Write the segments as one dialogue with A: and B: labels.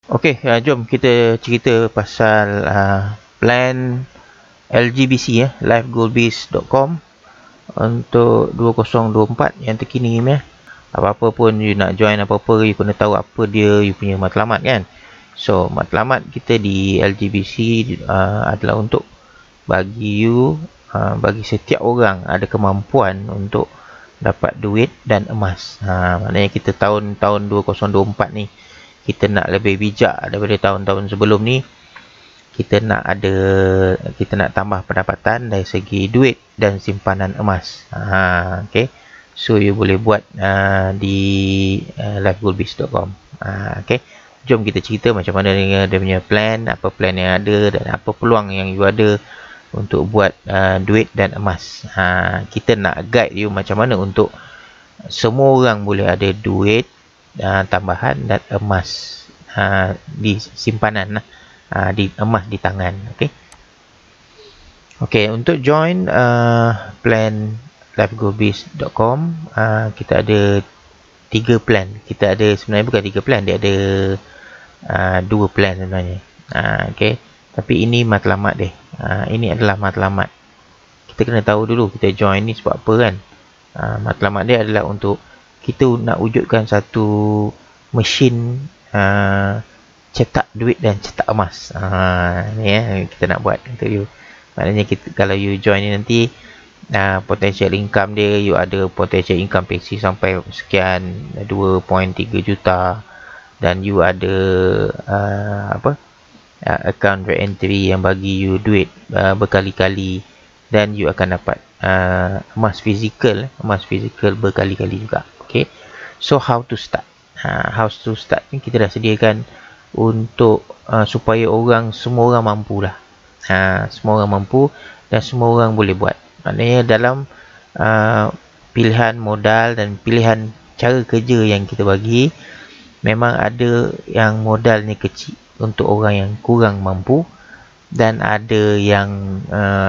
A: Okey, jom kita cerita pasal plan LGBC ya, livegoalbase.com untuk 2024 yang terkini ya. Apa-apa pun you nak join apa-apa, you kena tahu apa dia you punya matlamat kan. So, matlamat kita di LGBC adalah untuk bagi you, bagi setiap orang ada kemampuan untuk dapat duit dan emas. Maknanya kita tahun 2024 ni kita nak lebih bijak daripada tahun-tahun sebelum ni. Kita nak tambah pendapatan dari segi duit dan simpanan emas. Okay. So you boleh buat di livegoalbase.com. Okay. Jom kita cerita macam mana dia punya plan, apa plan yang ada dan apa peluang yang you ada untuk buat duit dan emas. Kita nak guide you macam mana untuk semua orang boleh ada duit tambahan dan emas di simpanan di emas di tangan. Okey, untuk join plan livegoalbase.com, kita ada 3 plan. Kita ada sebenarnya bukan 3 plan, dia ada 2 plan sebenarnya. Okey, tapi ini matlamat dia. Ini adalah matlamat. Kita kena tahu dulu kita join ni sebab apa kan. Matlamat dia adalah untuk kita nak wujudkan satu mesin cetak duit dan cetak emas. Ni ya kita nak buat untuk you. Maknanya kita, kalau you join ni nanti potential income dia, you ada potential income passive sampai sekian 2.3 juta dan you ada account re-entry yang bagi you duit berkali-kali dan you akan dapat emas fizikal berkali-kali juga. Okay, so how to start ni kita dah sediakan untuk supaya semua orang mampu lah. Semua orang mampu dan semua orang boleh buat. Maknanya dalam pilihan modal dan pilihan cara kerja yang kita bagi, memang ada yang modalnya kecil untuk orang yang kurang mampu dan ada yang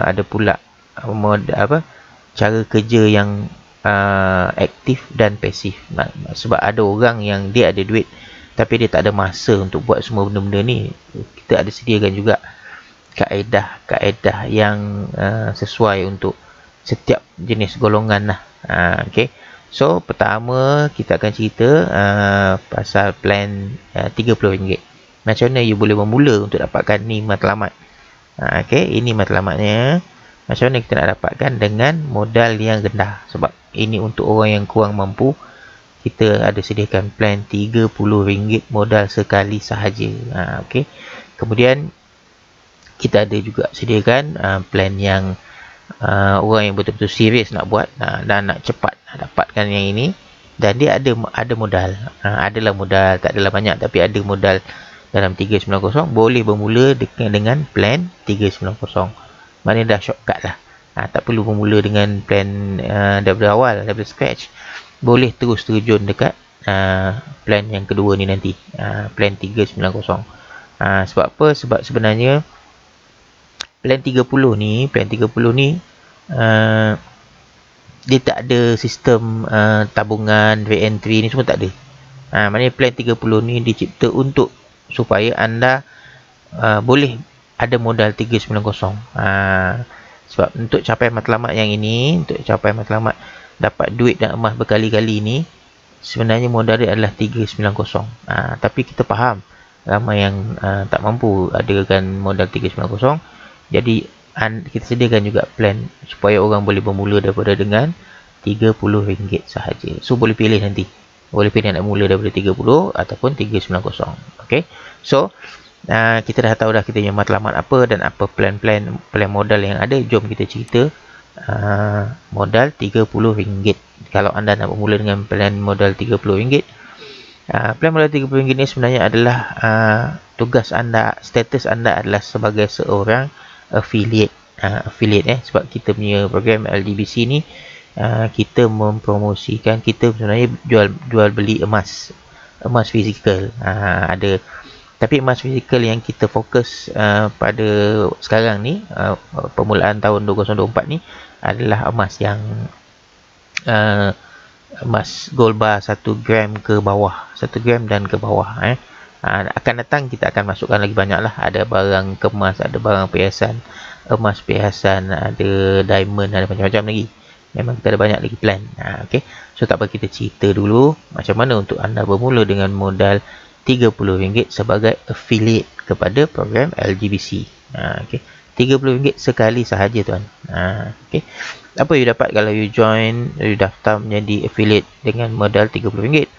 A: ada pula cara kerja yang aktif dan pasif. Sebab ada orang yang dia ada duit tapi dia tak ada masa untuk buat semua benda-benda ni. Kita ada sediakan juga kaedah yang sesuai untuk setiap jenis golongan lah. Okay. So pertama kita akan cerita pasal plan RM30. Macam mana you boleh bermula untuk dapatkan ni matlamat. Okay, ini matlamatnya. Macam mana kita nak dapatkan dengan modal yang rendah. Sebab ini untuk orang yang kurang mampu. Kita ada sediakan plan RM30 modal sekali sahaja. Okay. Kemudian kita ada juga sediakan plan yang orang yang betul-betul serius nak buat dan nak cepat dapatkan yang ini. Dan dia ada modal. Adalah modal, tak adalah banyak tapi ada modal dalam 390. Boleh bermula dengan plan 390. Maknanya dah shortcut lah. Tak perlu bermula dengan plan daripada awal, daripada scratch. Boleh terus terjun dekat plan yang kedua ni nanti, plan 390. Sebab apa? Sebab sebenarnya plan 30 ni dia tak ada sistem tabungan, re-entry ni semua tak ada. Maknanya plan 30 ni dicipta untuk supaya anda boleh ada modal 390. Sebab untuk capai matlamat yang ini, untuk capai matlamat dapat duit dan emas berkali-kali ni, sebenarnya modal dia adalah 390. Tapi kita faham ramai yang tak mampu adakan modal 390. Jadi kita sediakan juga plan supaya orang boleh bermula daripada dengan RM30 sahaja. So boleh pilih nanti. Boleh pilih nak mula daripada 30 ataupun 390. Okay. So kita dah tahu dah kita punya matlamat apa dan apa plan modal yang ada. Jom kita cerita modal RM30. Kalau anda nak bermula dengan plan modal RM30, plan modal RM30 ni sebenarnya adalah tugas anda, status anda adalah sebagai seorang affiliate. Sebab kita punya program LGBC ni kita mempromosikan, kita sebenarnya jual beli emas fizikal. Ada, tapi emas fizikal yang kita fokus pada sekarang ni, permulaan tahun 2024 ni adalah emas yang emas gold bar 1 gram ke bawah, 1 gram dan ke bawah. Akan datang kita akan masukkan lagi banyak lah. Ada barang kemas, ada barang perhiasan, emas perhiasan, ada diamond, ada macam-macam lagi. Memang kita ada banyak lagi plan. Okay. So tak apa, kita cerita dulu macam mana untuk anda bermula dengan modal RM30 sebagai affiliate kepada program LGBC. Okay. RM30 sekali sahaja tuan. Okay. Apa you dapat kalau you join, you daftar menjadi affiliate dengan modal RM30?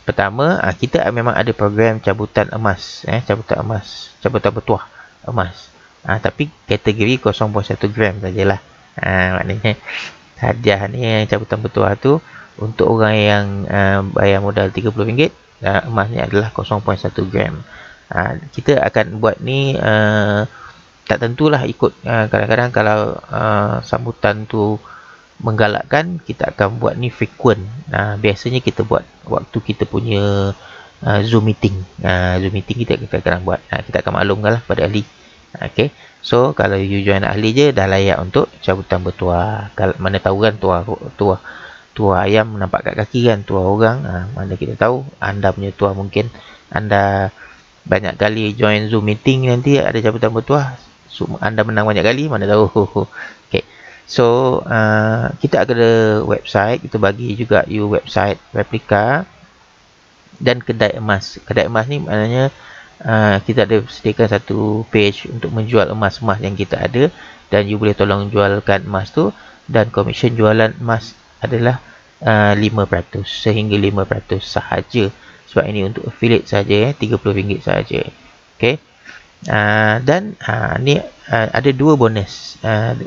A: Pertama, kita memang ada program cabutan emas, cabutan bertuah emas. Tapi kategori 0.1 gram sajalah. Maknanya hadiah ni yang cabutan bertuah tu untuk orang yang bayar modal RM30, emasnya adalah 0.1 gram. Kita akan buat ni tak tentulah ikut, kadang-kadang kalau sambutan tu menggalakkan, kita akan buat ni frequent. Biasanya kita buat waktu kita punya Zoom meeting. Zoom meeting kita kadang-kadang buat. Kita akan maklumkan lah pada ahli. Okay. So kalau you join ahli je, dah layak untuk cabutan bertuah. Mana tahu kan tuah ayam nampak kat kaki kan, tuah orang. Mana kita tahu anda punya tuah, mungkin anda banyak kali join Zoom meeting, nanti ada cabutan bertuah, anda menang banyak kali, mana tahu. Okay. So kita ada website, kita bagi juga you website replika dan kedai emas. Kedai emas ni maknanya kita ada sediakan satu page untuk menjual emas-emas yang kita ada, dan you boleh tolong jualkan emas tu, dan komisen jualan emas adalah 5%, sehingga 5% sahaja. Sebab ini untuk affiliate saja, RM30 sahaja. Okay. Dan ni ada dua bonus.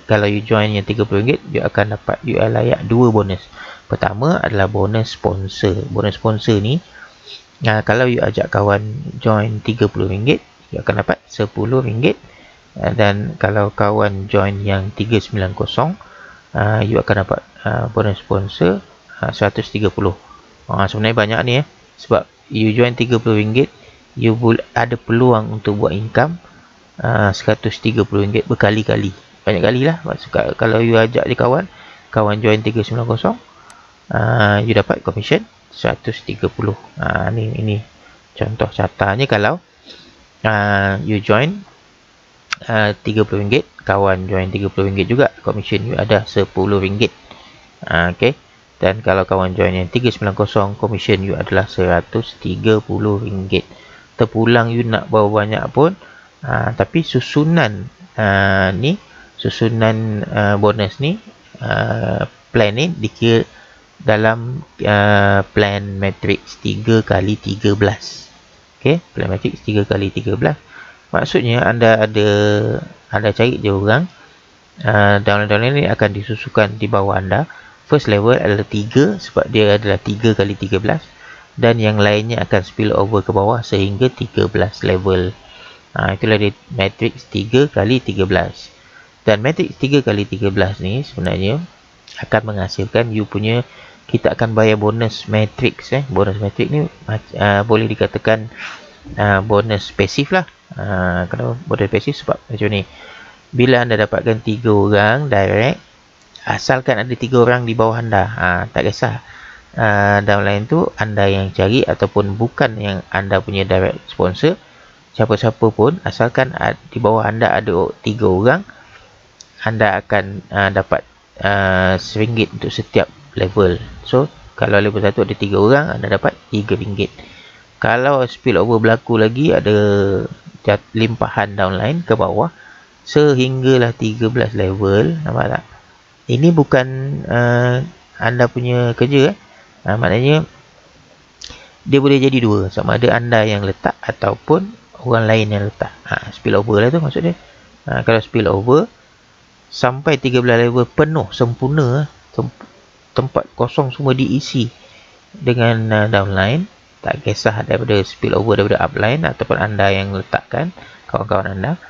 A: Kalau you join yang RM30, you akan dapat, you layak dua bonus. Pertama adalah bonus sponsor. Bonus sponsor ni, kalau you ajak kawan join RM30, you akan dapat RM10. Dan kalau kawan join yang 390, you akan dapat bonus sponsor RM130. Sebenarnya banyak ni sebab you join RM30, you ada peluang untuk buat income RM130 berkali-kali. Banyak kali lah. Kalau you ajak je kawan join 390, you dapat commission 130. Ini contoh cartanya. Kalau you join RM30, kawan join RM30 juga, commission you ada RM10. Okay. Dan kalau kawan join yang 390, commission you adalah RM130. Terpulang you nak bawa banyak pun, tapi susunan bonus ni, plan ni dikira dalam plan matrix 3x13. Okay, plan matrix 3x13. Maksudnya anda cari je orang, download ni akan disusukan di bawah anda. First level adalah 3 sebab dia adalah 3x13, dan yang lainnya akan spill over ke bawah sehingga 13 level. Itulah dia matrix 3x13. Dan matrix 3x13 ni sebenarnya akan menghasilkan you punya, kita akan bayar bonus matrix. Bonus matrix ni boleh dikatakan bonus pasif lah. Kenapa bonus pasif? Sebab macam ni, bila anda dapatkan 3 orang direct, asalkan ada 3 orang di bawah anda, tak kisah downline tu anda yang cari ataupun bukan yang anda punya direct sponsor, siapa-siapa pun, asalkan di bawah anda ada 3 orang, anda akan dapat RM1 untuk setiap level. So kalau level 1 ada 3 orang, anda dapat RM3. Kalau spill over berlaku lagi, ada limpahan downline ke bawah sehinggalah 13 level. Nampak tak? Ini bukan anda punya kerja. Maknanya dia boleh jadi dua, sama ada anda yang letak ataupun orang lain yang letak. Spill over lah tu maksud dia. Kalau spill over sampai 13 level penuh sempurna, tempat kosong semua diisi dengan downline, tak kisah daripada spill over daripada upline ataupun anda yang letakkan, kawan-kawan anda,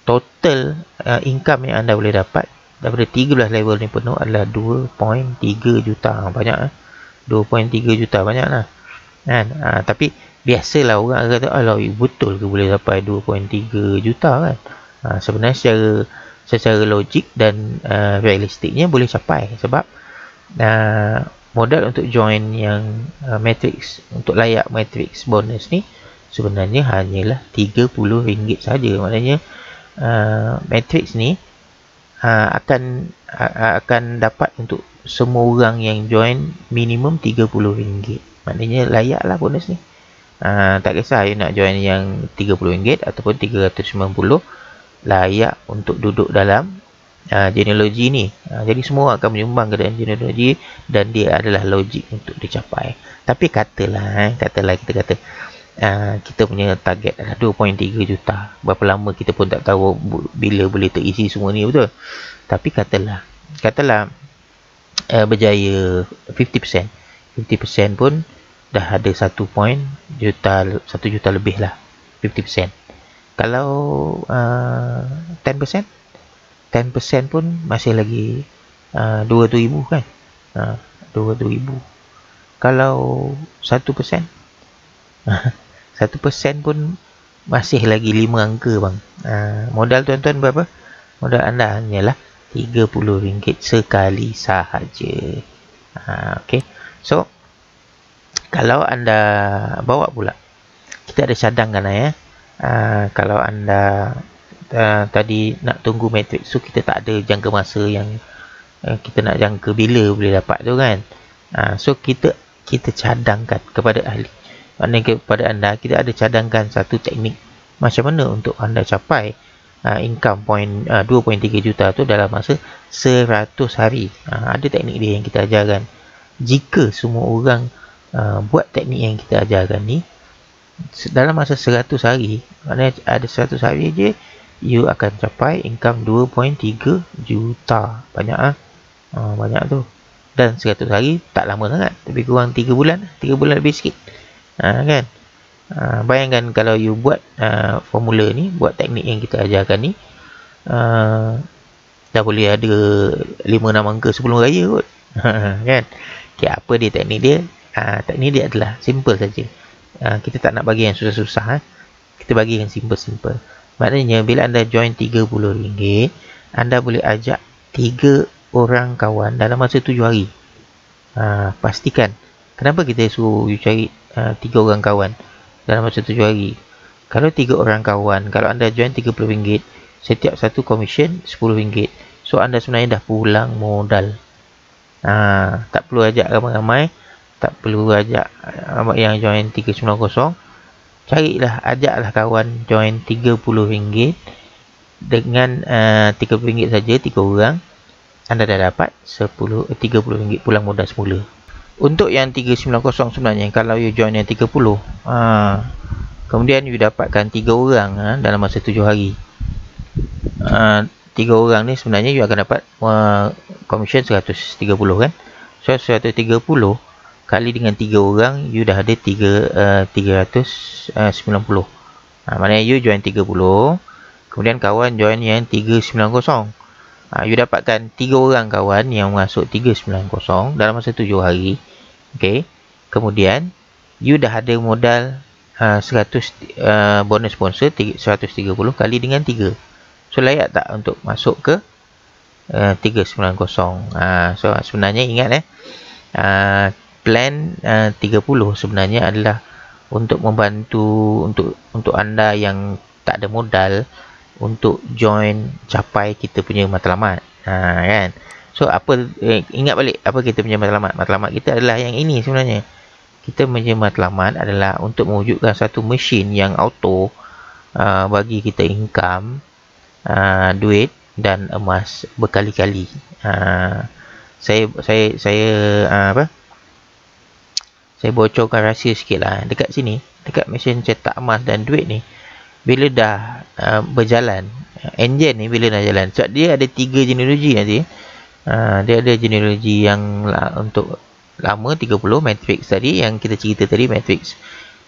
A: total income yang anda boleh dapat daripada 13 level ni penuh adalah 2.3 juta. Banyak 2.3 juta, banyak lah kan. Tapi biasalah orang kata, alah betul ke boleh dapat 2.3 juta kan. Sebenarnya secara logik dan realistiknya boleh capai, sebab modal untuk join yang matrix, untuk layak matrix bonus ni sebenarnya hanyalah RM30 saja. Maknanya matrix ni akan dapat untuk semua orang yang join minimum RM30. Maknanya layaklah bonus ni. Tak kisah you nak join yang RM30 ataupun RM390, layak untuk duduk dalam genealogi ni. Jadi semua akan menyumbang ke dalam genealogi dan dia adalah logik untuk dicapai. Tapi katalah kita kata kita punya target adalah 2.3 juta. Berapa lama kita pun tak tahu bila boleh terisi semua ni, betul? Tapi katalah berjaya 50%. 50% pun dah ada 1 juta lebih lah. 50%. Kalau 10% pun masih lagi 200,000 kan. 200,000. Kalau 1% 1% pun masih lagi 5 angka bang. Modal tuan-tuan berapa? Modal anda hanyalah RM30 sekali sahaja. Okay. So kalau anda bawa pula, kita ada cadangkan ya. Kalau anda tadi nak tunggu matrix, so kita tak ada jangka masa yang kita nak jangka bila boleh dapat tu kan. So kita cadangkan kepada ahli. Maknanya kepada anda, kita ada cadangkan satu teknik macam mana untuk anda capai income 2.3 juta tu dalam masa 100 hari. Ada teknik dia yang kita ajarkan. Jika semua orang buat teknik yang kita ajarkan ni dalam masa 100 hari, maknanya ada 100 hari je, you akan capai income 2.3 juta. Banyak banyak tu. Dan 100 hari tak lama sangat, lebih kurang 3 bulan lebih sikit. Kan? Bayangkan kalau you buat formula ni, buat teknik yang kita ajarkan ni, dah boleh ada 5-6 angka sebelum raya kot. Kan? Okay, apa dia teknik dia? Teknik dia adalah simple saja. Kita tak nak bagi yang susah-susah. Kita bagi yang simple-simple. Maknanya bila anda join RM30, anda boleh ajak 3 orang kawan dalam masa 7 hari. Pastikan. Kenapa kita suruh you cari 3 orang kawan dalam masa 7 hari? Kalau 3 orang kawan, kalau anda join RM30, setiap satu komisen RM10. So anda sebenarnya dah pulang modal. Tak perlu ajak ramai-ramai, tak perlu ajak yang join 390. Ajaklah kawan join RM30 dengan RM30 saja, 3 orang. Anda dah dapat RM30 pulang modal semula. Untuk yang 390 sebenarnya, kalau you join yang 30, kemudian you dapatkan 3 orang dalam masa 7 hari. 3 orang ni sebenarnya you akan dapat komisen 130 kan. So 130 kali dengan 3 orang, you dah ada 390. Maknanya you join 30, kemudian kawan join yang 390. You dapatkan 3 orang kawan yang masuk 390 dalam masa 7 hari. Okay. Kemudian you dah ada modal 100 bonus sponsor 130 kali dengan 3. So layak tak untuk masuk ke 390? So sebenarnya ingat plan 30 sebenarnya adalah untuk membantu untuk anda yang tak ada modal untuk join capai kita punya matlamat. Kan? So ingat balik apa kita punya matlamat. Matlamat kita adalah yang ini sebenarnya. Kita punya matlamat adalah untuk mewujudkan satu mesin yang auto bagi kita income duit dan emas berkali-kali. Saya bocorkan rahsia sikit lah. Dekat sini, dekat mesin cetak emas dan duit ni, bila dah berjalan, enjin ni bila dah jalan, sebab dia ada 3 genealogi nanti. Dia ada genealogi yang untuk lama 30 matrix tadi yang kita cerita tadi, matrix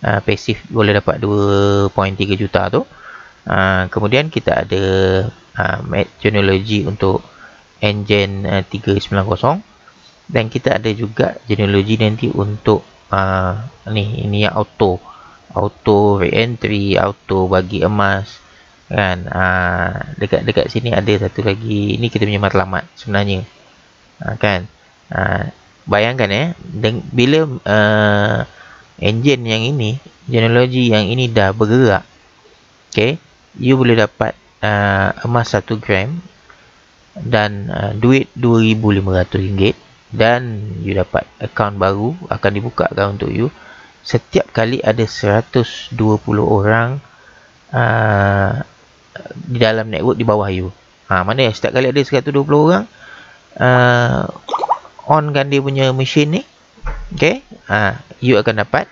A: pasif boleh dapat 2.3 juta tu. Kemudian kita ada genealogi untuk engine 390, dan kita ada juga genealogi nanti untuk ini yang auto re-entry, auto bagi emas kan. Dekat sini ada satu lagi, ini kita punya matlamat sebenarnya kan. Bayangkan bila engine yang ini, teknologi yang ini dah bergerak, okay, you boleh dapat emas 1 gram dan duit RM2,500, dan you dapat akaun baru akan dibukakan untuk you. Setiap kali ada 120 orang di dalam network di bawah you. Mana setiap kali ada 120 orang on kan dia punya mesin ni, okay, you akan dapat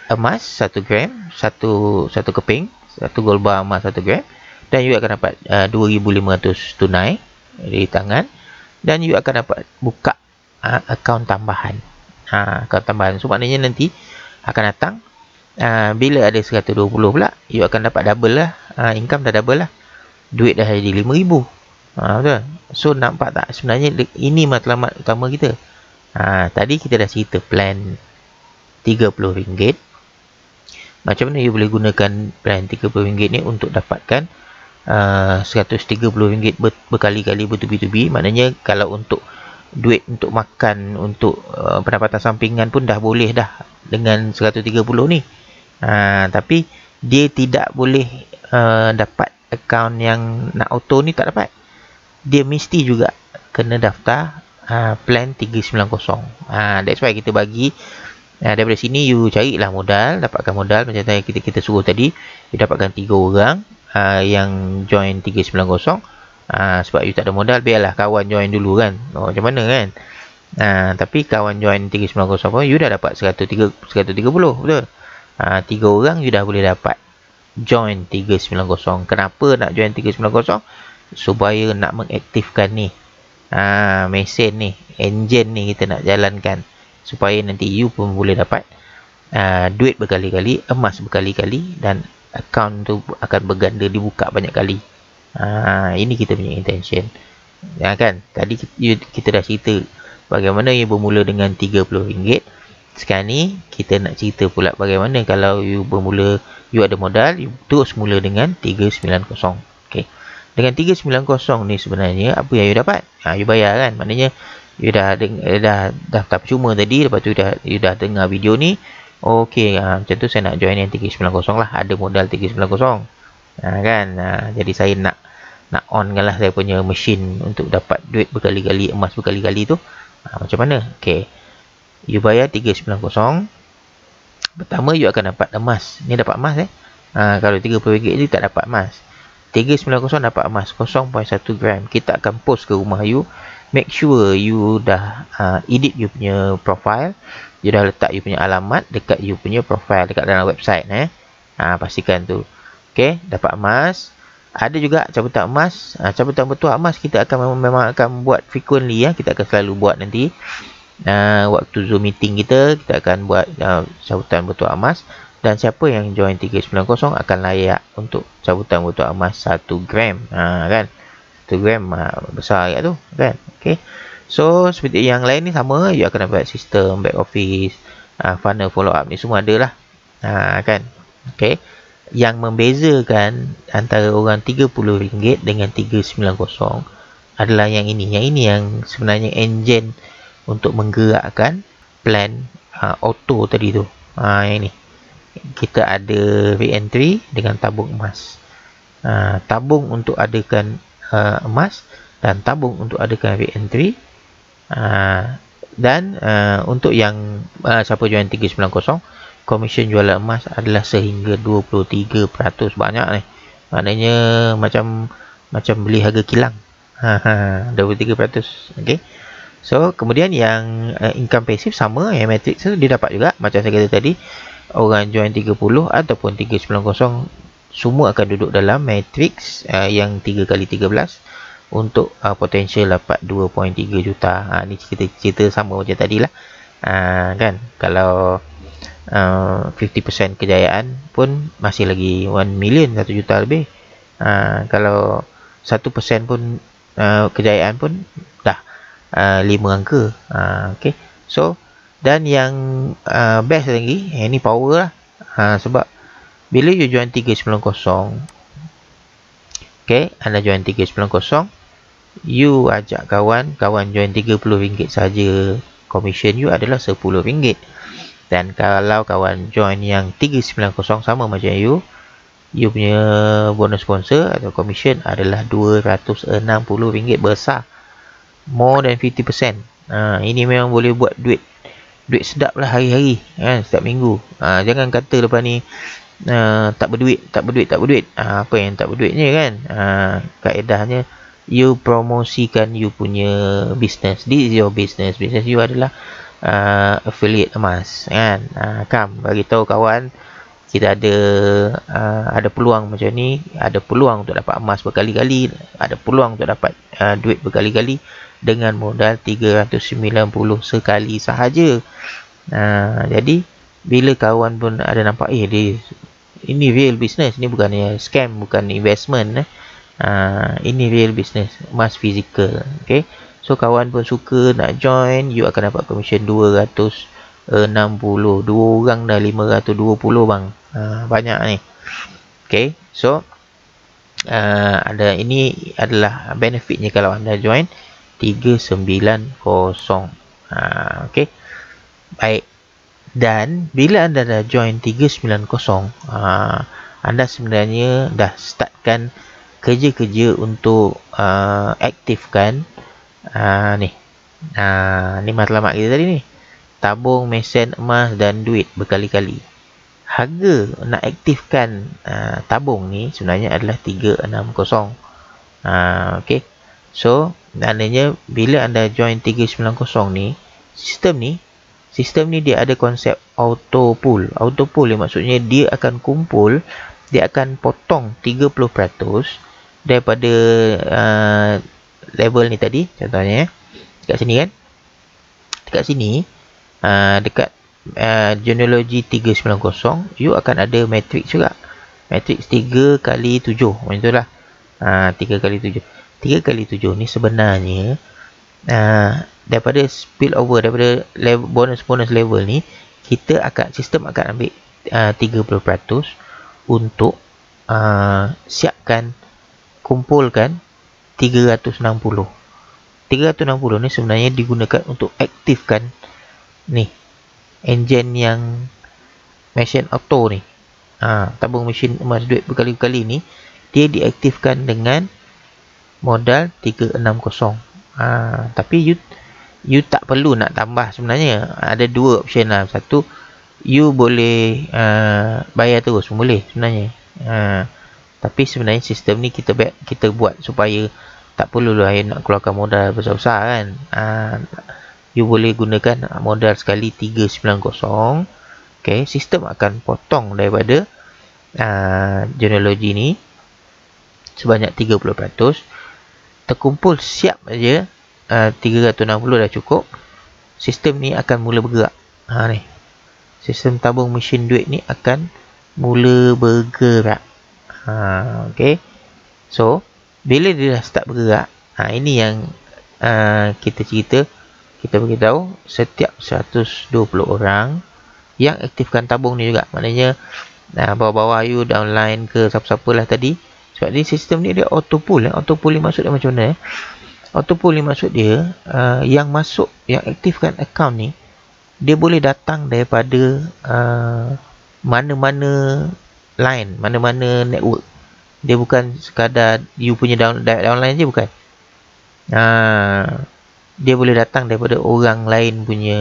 A: emas 1 gram, satu keping, satu gold bar emas 1 gram, dan you akan dapat 2,500 tunai di tangan, dan you akan dapat buka akaun tambahan. Akaun tambahan. So maknanya nanti akan datang bila ada 120 pula, you akan dapat double lah. Income dah double lah. Duit dah jadi RM5,000. Betul? So nampak tak, sebenarnya ini matlamat utama kita. Tadi kita dah cerita plan RM30. Macam mana you boleh gunakan plan RM30 ni untuk dapatkan RM130 berkali-kali bertubi-tubi. Maknanya kalau untuk duit untuk makan, untuk pendapatan sampingan pun dah boleh dah dengan 130 ni. Tapi dia tidak boleh dapat akaun yang nak auto ni, tak dapat. Dia mesti juga kena daftar plan 390. That's why kita bagi daripada sini you carilah modal, dapatkan modal macam tadi kita suruh tadi. You dapatkan 3 orang yang join 390. Sebab you tak ada modal, biarlah kawan join dulu kan. Macam mana kan. Tapi kawan join 390 pun you dah dapat 130, betul? 3 orang you dah boleh dapat join 390. Kenapa nak join 390? Supaya nak mengaktifkan ni mesin ni, engine ni kita nak jalankan, supaya nanti you pun boleh dapat duit berkali-kali, emas berkali-kali, dan akaun tu akan berganda, dibuka banyak kali. Ini kita punya intention. Kan tadi kita dah cerita bagaimana you bermula dengan RM30. Sekarang ni kita nak cerita pula bagaimana kalau you bermula, you ada modal, you terus mula dengan 390. Okay. Dengan 390 ni sebenarnya apa yang you dapat? You bayar kan. Maknanya you dah daftar percuma tadi, lepas tu you dah dengar video ni. Okey, macam tu saya nak join yang 390 lah, ada modal 390. Kan. Jadi saya nak on kan lah saya punya mesin untuk dapat duit berkali-kali, emas berkali-kali tu. Macam mana? Okey. You bayar 390. Pertama you akan dapat emas. Ni dapat emas kalau RM30 ni tak dapat emas. 390 dapat emas 0.1 gram. Kita akan post ke rumah you. Make sure you dah edit you punya profile. You dah letak you punya alamat dekat you punya profile dekat dalam website. Pastikan tu. Okay, dapat emas. Ada juga cabutan emas. Cabutan bertuah emas kita akan memang akan buat frequently. Kita akan selalu buat nanti. Waktu Zoom meeting kita akan buat cabutan bertuah emas. Dan siapa yang join 390 akan layak untuk cabutan bertuah emas 1 gram. Kan? 1 gram besar agak tu. Kan? Okay. So, seperti yang lain ni sama. You akan dapat sistem back office, funnel follow up ni semua ada lah. Kan? Okay. Yang membezakan antara orang RM30 dengan 390 adalah yang ini. Yang ini yang sebenarnya engine untuk menggerakkan plan auto tadi tu. Yang ini. Kita ada VN3 dengan tabung emas. Tabung untuk adakan emas dan tabung untuk adakan VN3. Dan untuk yang siapa join 390, komisen jualan emas adalah sehingga 23%. Banyak ni. Maknanya macam beli harga kilang. 23%. Okey. So, kemudian yang income passive sama, yang matrix tu dia dapat juga macam saya kata tadi. Orang join 30 ataupun 390 semua akan duduk dalam matrix yang 3x13 untuk potensial dapat 2.3 juta. Ni cerita sama macam tadi lah. Kan, kalau 50% kejayaan pun masih lagi 1 million, 1 juta lebih. Kalau 1% pun kejayaan pun dah 5 angka. Okay. So, dan yang best lagi, ini power lah. Sebab bila you join 390, okay, anda join 390, you ajak kawan join RM30 saja, commission you adalah RM10. Dan kalau kawan join yang 390 sama macam you punya bonus sponsor atau commission adalah RM260. Besar, more than 50%. Ini memang boleh buat duit sedap lah hari-hari, kan, setiap minggu. Jangan kata lepas ni tak berduit. Apa yang tak berduitnya, kan? Kaedahnya you promosikan you punya business. This is your business you adalah affiliate emas, kan? Bagi tahu kawan, kita ada peluang macam ni, ada peluang untuk dapat emas berkali-kali, ada peluang untuk dapat duit berkali-kali dengan modal 390 sekali sahaja. Jadi bila kawan pun ada nampak, ini real business, ini bukannya scam, bukan investment, ini real business, emas fizikal. Okay, so kawan pun suka nak join, you akan dapat commission 260. 2 orang dah 520 bang. Banyak ni. Okay, so ini adalah benefitnya kalau anda join 390. Okay, baik. Dan bila anda dah join 390, anda sebenarnya dah startkan kerja-kerja untuk aktifkan ni matlamat kita tadi ni, tabung, mesin emas dan duit berkali-kali. Harga nak aktifkan tabung ni sebenarnya adalah 360. Okay, so maknanya bila anda join 390 ni, sistem ni dia ada konsep auto pool. Auto pool ni maksudnya dia akan kumpul, dia akan potong 30% daripada level ni tadi. Contohnya dekat sini, kan, dekat sini dekat genealogy 390, you akan ada matrix juga. Matrix 3 kali 7 macam itulah. 3 kali 7. 3 kali 7 ni sebenarnya daripada spillover, daripada bonus level ni, sistem akan ambil 30% untuk kumpulkan 360. 360 ni sebenarnya digunakan untuk aktifkan ni enjin yang mesin auto ni. Tabung mesin emas duit berkali-kali ni, dia diaktifkan dengan modal 360. Tapi you tak perlu nak tambah sebenarnya. Ada dua option lah. Satu, you boleh bayar terus pun boleh sebenarnya. Tapi sebenarnya sistem ni kita buat supaya tak perlu lah nak keluarkan modal besar-besar, kan. You boleh gunakan modal sekali 390. Okay, sistem akan potong daripada genealogy ni sebanyak 30%. Terkumpul siap aja 360 dah cukup. Sistem ni akan mula bergerak. Ni sistem tabung mesin duit ni akan mula bergerak. Okay, so bila dia dah start bergerak, ini yang kita beritahu setiap 120 orang yang aktifkan tabung ni juga. Maknanya bawah-bawah you downline ke siapa-siapa lah tadi. Sebab ni sistem ni dia auto pool. Auto pool ni maksud dia macam mana? Auto pool ni maksud dia yang aktifkan account ni, dia boleh datang daripada mana-mana line, mana-mana network. Dia bukan sekadar you punya downline je, bukan. Dia boleh datang daripada orang lain punya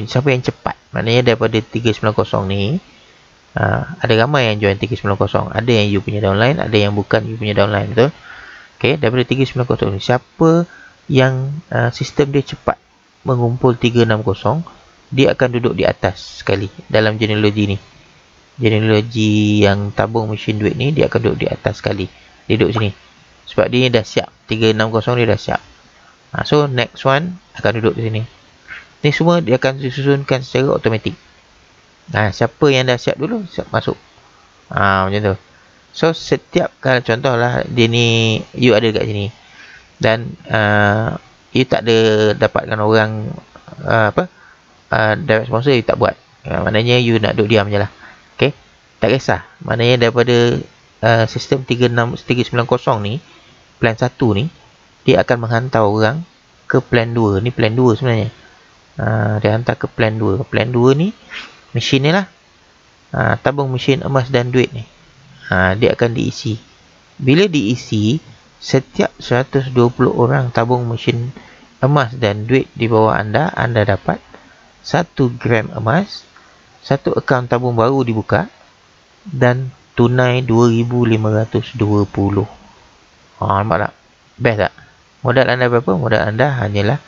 A: siapa yang cepat. Maknanya daripada 390 ni, ada ramai yang join 390. Ada yang you punya downline, ada yang bukan you punya downline, betul? Okay, daripada 390 ni, siapa yang sistem dia cepat mengumpul 360, dia akan duduk di atas sekali dalam genealogy ni. Genealogy yang tabung mesin duit ni, dia akan duduk di atas sekali. Dia duduk sini sebab dia dah siap. 360 dia dah siap. So next one akan duduk di sini. Ni semua dia akan disusunkan secara automatik. Siapa yang dah siap dulu, siap masuk. Macam tu. So setiap kalau contohlah dia ni, you ada kat sini dan you tak ada dapatkan orang direct sponsor, you tak buat. Maknanya you nak duduk diam je lah. Okay, tak kisah. Maknanya daripada sistem 390 ni, plan 1 ni, dia akan menghantar orang ke plan 2. Ni plan 2 sebenarnya. Dia hantar ke plan 2. Plan 2 ni mesin ni lah. Tabung mesin emas dan duit ni. Dia akan diisi. Bila diisi, setiap 120 orang tabung mesin emas dan duit di bawah anda dapat 1 gram emas, 1 akaun tabung baru dibuka dan tunai 2,520. Nampak tak? Best tak? Modal anda berapa? Modal anda hanyalah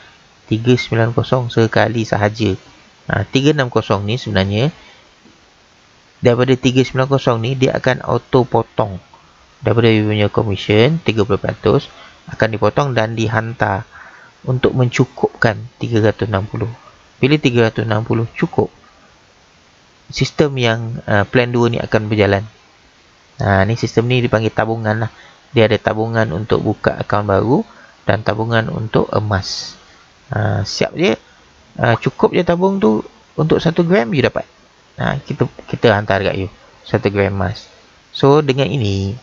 A: 390 sekali sahaja. 360 ni sebenarnya, daripada 390 ni dia akan auto potong daripada you punya commission 30% akan dipotong dan dihantar untuk mencukupkan 360. Bila 360 cukup, sistem yang plan 2 ni akan berjalan. Ni sistem ni dipanggil tabungan lah. Dia ada tabungan untuk buka akaun baru dan tabungan untuk emas. Siap je, cukup je tabung tu untuk 1 gram you dapat. Kita hantar dekat you 1 gram emas. So dengan ini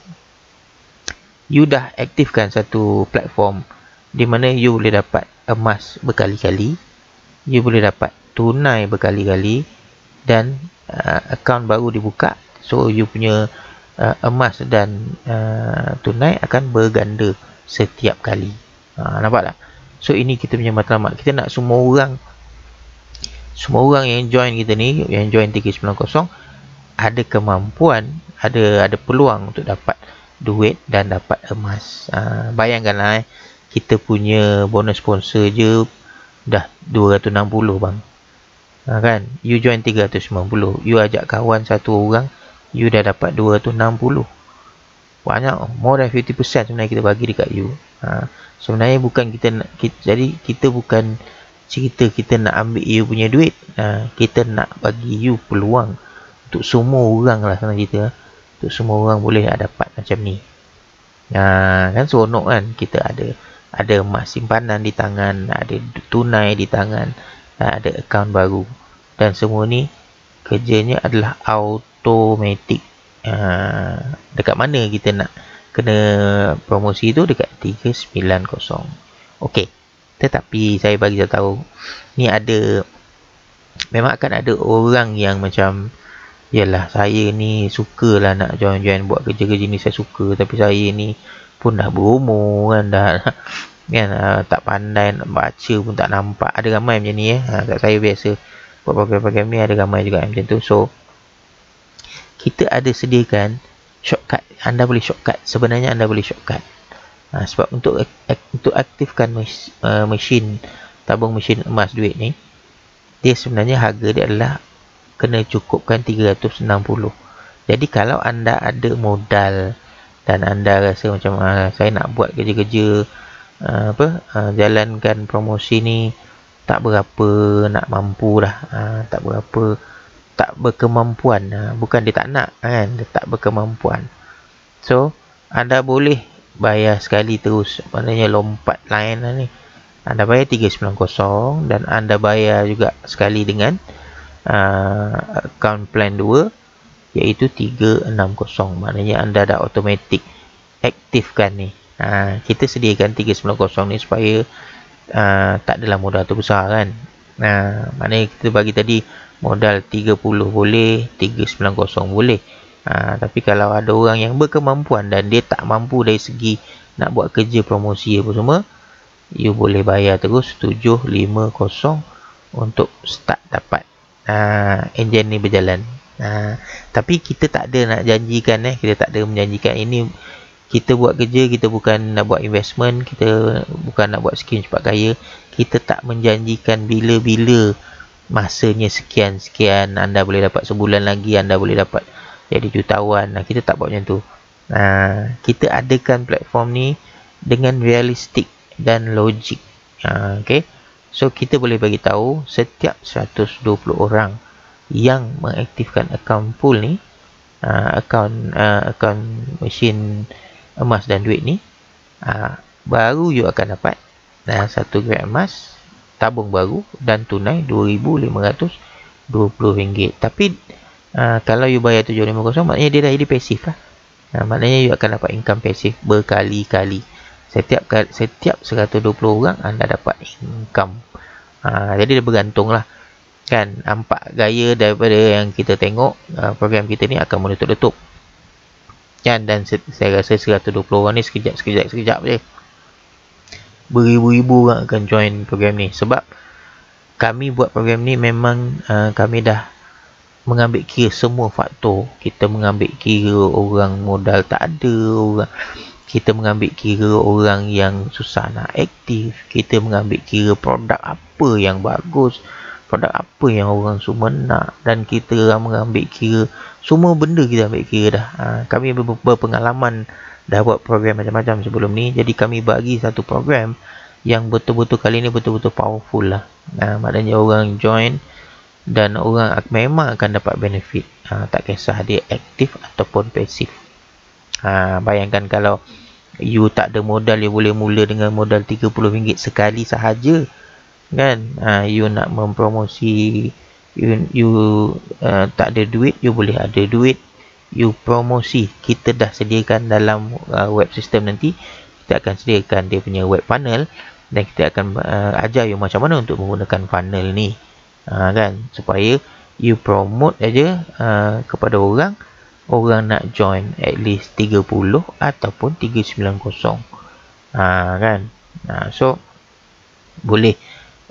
A: you dah aktifkan satu platform di mana you boleh dapat emas berkali-kali, you boleh dapat tunai berkali-kali dan akaun baru dibuka. So you punya emas dan tunai akan berganda setiap kali. Nampak tak? So ini kita punya matlamat. Kita nak semua orang yang join kita ni, yang join 390 ada kemampuan, ada peluang untuk dapat duit dan dapat emas. Bayangkanlah kita punya bonus sponsor je dah 260 bang. Kan? You join 390, you ajak kawan satu orang, you dah dapat 260. Banyak, more than 50% sebenarnya kita bagi dekat you. Sebenarnya bukan kita nak, jadi kita bukan cerita kita nak ambil you punya duit. Kita nak bagi you peluang untuk semua orang lah senang cerita. Untuk semua orang boleh dapat macam ni. Kan seronok kan? Kita ada emas simpanan di tangan, ada tunai di tangan, ada akaun baru. Dan semua ni kerjanya adalah automatic. Dekat mana kita nak kena promosi tu? Dekat 390. Okey. Tetapi saya bagi tahu, ni memang akan ada orang yang macam, yalah, saya ni sukalah nak join buat kerja-kerja ni, saya suka, tapi saya ni pun dah berumur kan, kan, tak pandai nak baca pun tak nampak. Ada ramai macam ni kat saya biasa buat program-program ni, ada ramai juga macam tu. So kita ada sediakan shortcut. Anda boleh shortcut. Sebenarnya anda boleh shortcut. Sebab untuk aktifkan mesin tabung mesin emas duit ni, dia sebenarnya harga dia adalah kena cukupkan 360. Jadi kalau anda ada modal dan anda rasa macam saya nak buat kerja-kerja jalankan promosi ni tak berapa nak mampu dah, tak berapa, tak berkemampuan, bukan dia tak nak kan, dia tak berkemampuan. So anda boleh bayar sekali terus, maknanya lompat lain lah ni. Anda bayar 390 dan anda bayar juga sekali dengan account plan 2 iaitu 360. Maknanya anda dah automatic aktifkan ni. Kita sediakan 390 ni supaya tak adalah modal tu besar kan. Maknanya kita bagi tadi modal 30 boleh, 390 boleh. Tapi kalau ada orang yang berkemampuan dan dia tak mampu dari segi nak buat kerja promosi apa semua, you boleh bayar terus 750 untuk start dapat enjin ni berjalan. Tapi kita tak ada nak janjikan, kita tak ada menjanjikan ini. Kita buat kerja, kita bukan nak buat investment, kita bukan nak buat skim cepat kaya. Kita tak menjanjikan bila-bila masanya sekian-sekian anda boleh dapat, sebulan lagi anda boleh dapat jadi jutawan. Kita tak buat macam tu. Kita adakan platform ni dengan realistik dan logik. Okay. So kita boleh bagi tahu setiap 120 orang yang mengaktifkan akaun pool ni, akaun mesin emas dan duit ni, baru you akan dapat 1 gram emas, tabung baru dan tunai RM2,520. Tapi kalau you bayar 750, maknanya dia dah jadi pasif lah. Maknanya you akan dapat income pasif berkali-kali setiap 120 orang anda dapat income. Jadi dia bergantung lah kan. Nampak gaya daripada yang kita tengok, program kita ni akan meletup-letup kan. Dan saya rasa 120 orang ni sekejap je beribu-ribu orang akan join program ni. Sebab kami buat program ni memang kami dah mengambil kira semua faktor. Kita mengambil kira orang modal tak ada, kita mengambil kira orang yang susah nak aktif, kita mengambil kira produk apa yang bagus, produk apa yang orang semua nak, dan kita mengambil kira semua benda. Kita ambil kira dah. Kami berpengalaman dah buat program macam-macam sebelum ni, jadi kami bagi satu program yang betul-betul kali ni betul-betul powerful lah. Maknanya orang join dan orang memang akan dapat benefit, tak kisah dia aktif ataupun pasif. Bayangkan kalau you tak ada modal, you boleh mula dengan modal RM30 sekali sahaja kan. You nak mempromosi, you tak ada duit, you boleh ada duit, you promosi. Kita dah sediakan dalam web system. Nanti kita akan sediakan dia punya web funnel, dan kita akan ajar you macam mana untuk menggunakan funnel ni kan, supaya you promote aja kepada orang nak join at least 30 ataupun 390 kan. So boleh,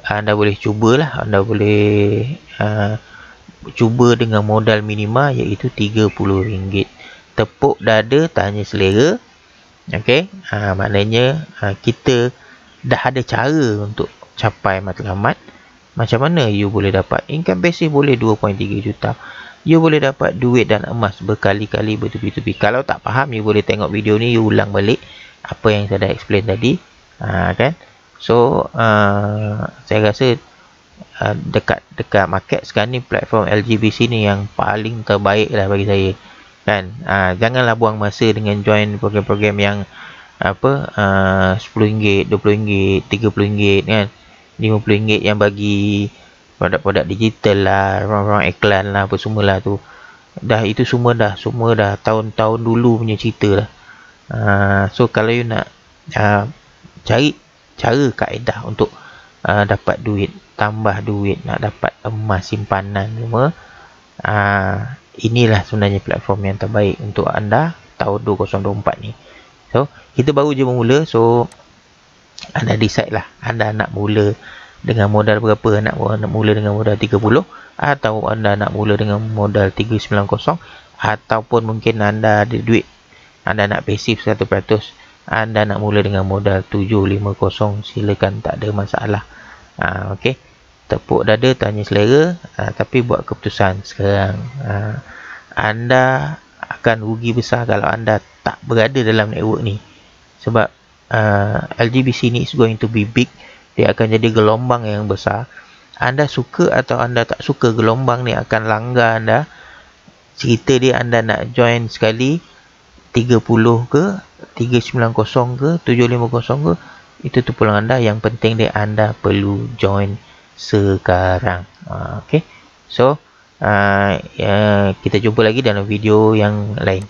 A: anda boleh cubalah, anda boleh cuba dengan modal minima iaitu RM30. Tepuk dada, tanya selera. Okey, maknanya kita dah ada cara untuk capai matlamat. Macam mana you boleh dapat income passive? Boleh 2.3 juta. You boleh dapat duit dan emas berkali-kali, bertubi-tubi. Kalau tak faham, you boleh tengok video ni, you ulang balik apa yang saya dah explain tadi, kan. So saya rasa dekat market sekarang ni, platform LGBC ni yang paling terbaik lah bagi saya kan. Janganlah buang masa dengan join program-program yang RM10, RM20, RM30 kan, RM50 yang bagi produk-produk digital lah, ruang-ruang iklan lah, apa semualah tu. Itu semua dah tahun-tahun dulu punya cerita lah. So kalau you nak cari cara kaedah untuk dapat duit, tambah duit, nak dapat emas simpanan semua, inilah sebenarnya platform yang terbaik untuk anda tahun 2024 ni. So kita baru je memula, so anda decide lah, anda nak mula dengan modal berapa. Nak mula dengan modal 30, atau anda nak mula dengan modal 390, ataupun mungkin anda ada duit, anda nak pasif 100%, anda nak mula dengan modal 750, silakan, tak ada masalah. Okey, tepuk dada, tanya selera, tapi buat keputusan sekarang. Anda akan rugi besar kalau anda tak berada dalam network ni, sebab LGBC ni is going to be big. Dia akan jadi gelombang yang besar. Anda suka atau anda tak suka, gelombang ni akan langgar anda. Cerita dia, anda nak join sekali 30 ke, 390 ke, 750 ke, itu terpulang anda. Yang penting dia, anda perlu join sekarang. Okay, so kita jumpa lagi dalam video yang lain.